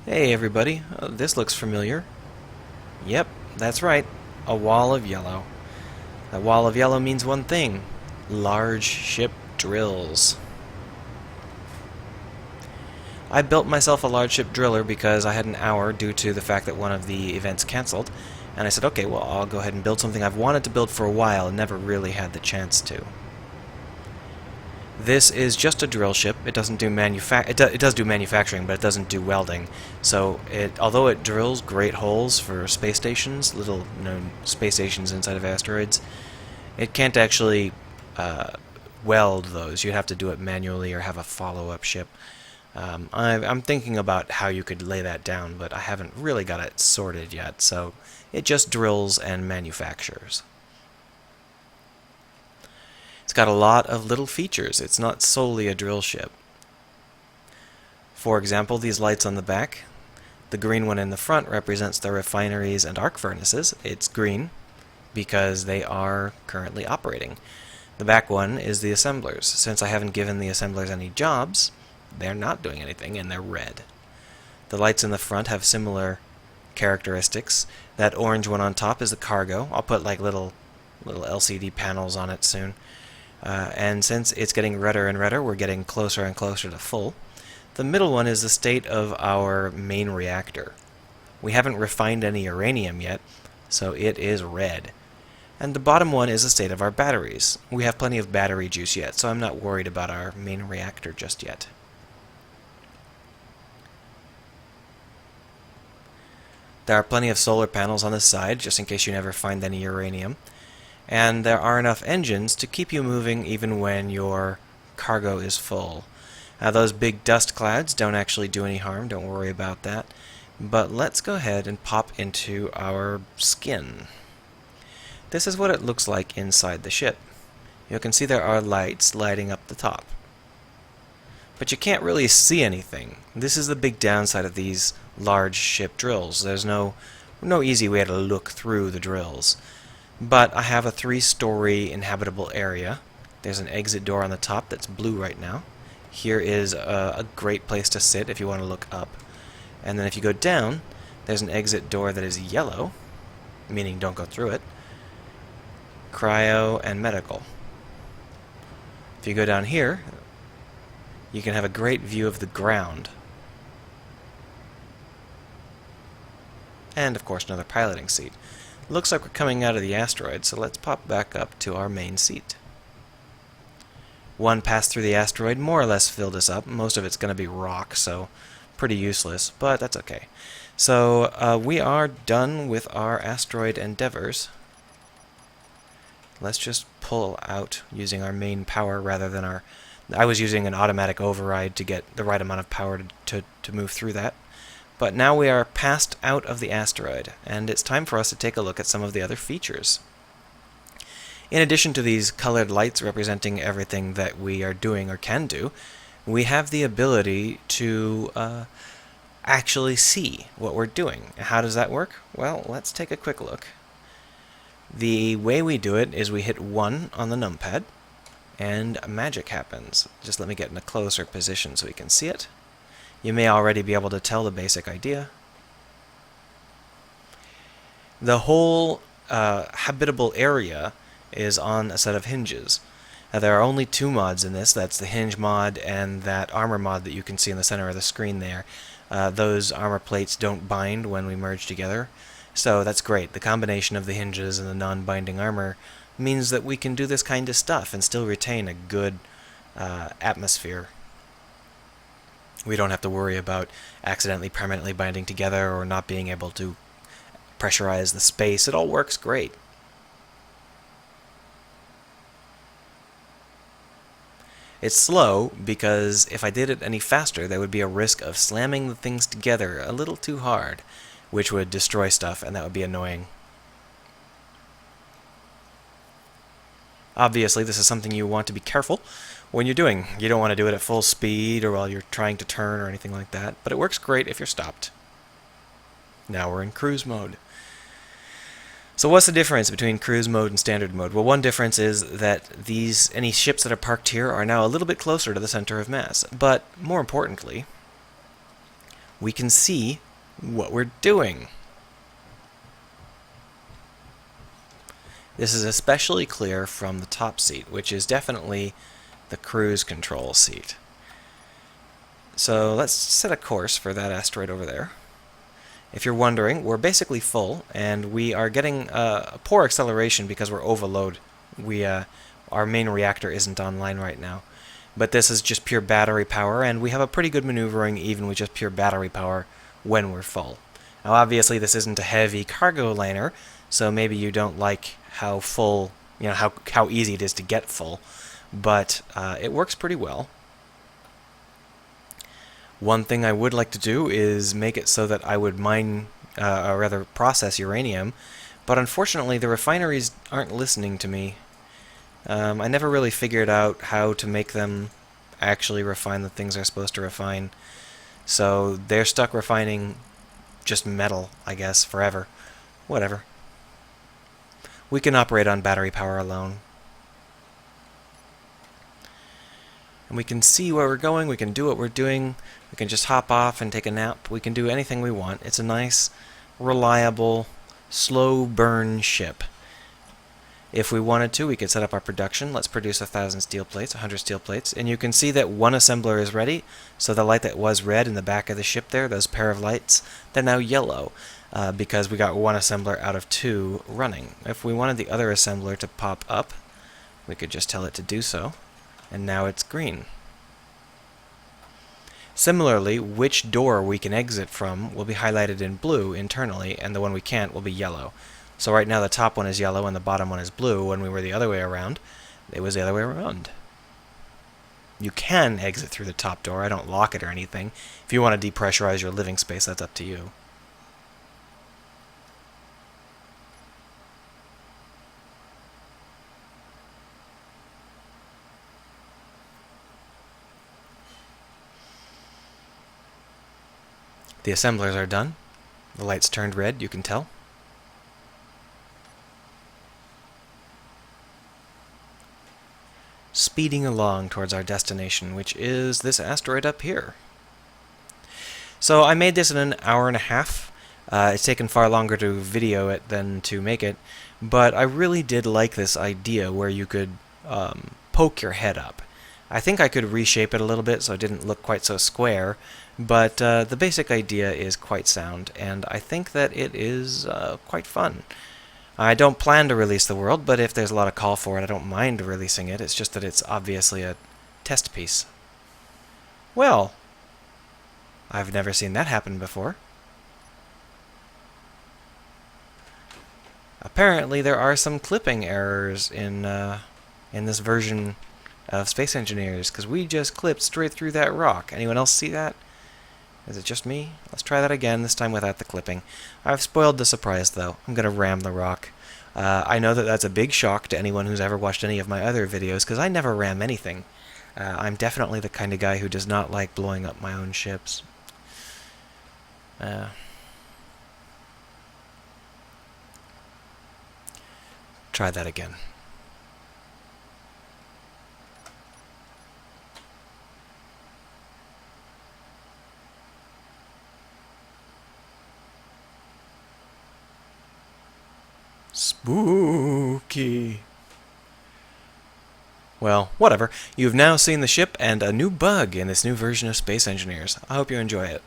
Hey everybody, this looks familiar. Yep, that's right, a wall of yellow. That wall of yellow means one thing: large ship drills. I built myself a large ship driller because I had an hour due to the fact that one of the events canceled, and I said, okay, well, I'll go ahead and build something I've wanted to build for a while and never really had the chance to. This is just a drill ship. It doesn't do it does do manufacturing, but it doesn't do welding. So although it drills great holes for space stations, little space stations inside of asteroids, it can't actually weld those. You'd have to do it manually or have a follow-up ship. I'm thinking about how you could lay that down, but I haven't really got it sorted yet. So it just drills and manufactures. It's got a lot of little features. It's not solely a drill ship. For example, these lights on the back. The green one in the front represents the refineries and arc furnaces. It's green because they are currently operating. The back one is the assemblers. Since I haven't given the assemblers any jobs, they're not doing anything and they're red. The lights in the front have similar characteristics. That orange one on top is the cargo. I'll put like little LCD panels on it soon. And since it's getting redder and redder, we're getting closer and closer to full. The middle one is the state of our main reactor. We haven't refined any uranium yet, so it is red. And the bottom one is the state of our batteries. We have plenty of battery juice yet, so I'm not worried about our main reactor just yet. There are plenty of solar panels on the side, just in case you never find any uranium. And there are enough engines to keep you moving even when your cargo is full. Those big dust clouds don't actually do any harm, don't worry about that. But let's go ahead and pop into our skin. This is what it looks like inside the ship. You can see there are lights lighting up the top. But you can't really see anything. This is the big downside of these large ship drills. There's no easy way to look through the drills. But I have a 3-story inhabitable area. There's an exit door on the top that's blue right now. Here is a great place to sit if you want to look up. And then if you go down, there's an exit door that is yellow, meaning don't go through it. Cryo and medical. If you go down here, you can have a great view of the ground. And of course another piloting seat. Looks like we're coming out of the asteroid, so let's pop back up to our main seat. One pass through the asteroid more or less filled us up. Most of it's going to be rock, so pretty useless, but that's okay. So we are done with our asteroid endeavors. Let's just pull out using our main power rather than our... I was using an automatic override to get the right amount of power to move through that. But now we are passed out of the asteroid, and it's time for us to take a look at some of the other features. In addition to these colored lights representing everything that we are doing or can do, we have the ability to actually see what we're doing. How does that work? Well, let's take a quick look. The way we do it is we hit 1 on the numpad, and magic happens. Just let me get in a closer position so we can see it. You may already be able to tell the basic idea. The whole habitable area is on a set of hinges. Now, there are only 2 mods in this. That's the hinge mod and that armor mod that you can see in the center of the screen there. Those armor plates don't bind when we merge together, so that's great. The combination of the hinges and the non-binding armor means that we can do this kind of stuff and still retain a good atmosphere. We don't have to worry about accidentally permanently binding together or not being able to pressurize the space. It all works great. It's slow because if I did it any faster, there would be a risk of slamming the things together a little too hard, which would destroy stuff, and that would be annoying. Obviously, this is something you want to be careful when you're doing. You don't want to do it at full speed or while you're trying to turn or anything like that, but it works great if you're stopped. Now we're in cruise mode. So what's the difference between cruise mode and standard mode? Well, one difference is that any ships that are parked here are now a little bit closer to the center of mass. But more importantly, we can see what we're doing. This is especially clear from the top seat, which is definitely the cruise control seat. So let's set a course for that asteroid over there. If you're wondering, we're basically full, and we are getting a poor acceleration because we're overload. Our main reactor isn't online right now. But this is just pure battery power, and we have a pretty good maneuvering even with just pure battery power when we're full. Now obviously this isn't a heavy cargo liner, so maybe you don't like how full, how easy it is to get full, but it works pretty well. One thing I would like to do is make it so that I would mine, or rather process uranium, but unfortunately the refineries aren't listening to me. I never really figured out how to make them actually refine the things they're supposed to refine, so they're stuck refining just metal, I guess, forever. Whatever. We can operate on battery power alone. And we can see where we're going, we can do what we're doing, we can just hop off and take a nap, we can do anything we want. It's a nice, reliable, slow burn ship. If we wanted to, we could set up our production. Let's produce 1,000 steel plates, 100 steel plates, and you can see that one assembler is ready, so the light that was red in the back of the ship there, those pair of lights, they're now yellow, because we got one assembler out of 2 running. If we wanted the other assembler to pop up, we could just tell it to do so. And now it's green. Similarly, which door we can exit from will be highlighted in blue internally, and the one we can't will be yellow. So right now the top one is yellow and the bottom one is blue. When we were the other way around, it was the other way around. You can exit through the top door. I don't lock it or anything. If you want to depressurize your living space, that's up to you. The assemblers are done. The lights turned red, you can tell. Speeding along towards our destination, which is this asteroid up here. So I made this in an hour and a half. It's taken far longer to video it than to make it, but I really did like this idea where you could poke your head up. I think I could reshape it a little bit so it didn't look quite so square, but the basic idea is quite sound, and I think that it is quite fun. I don't plan to release the world, but if there's a lot of call for it, I don't mind releasing it. It's just that it's obviously a test piece. Well, I've never seen that happen before. Apparently there are some clipping errors in this version of Space Engineers, because we just clipped straight through that rock. Anyone else see that? Is it just me? Let's try that again, this time without the clipping. I've spoiled the surprise, though. I'm going to ram the rock. I know that that's a big shock to anyone who's ever watched any of my other videos, because I never ram anything. I'm definitely the kind of guy who does not like blowing up my own ships. Try that again. Spooky. Well, whatever. You've now seen the ship and a new bug in this new version of Space Engineers. I hope you enjoy it.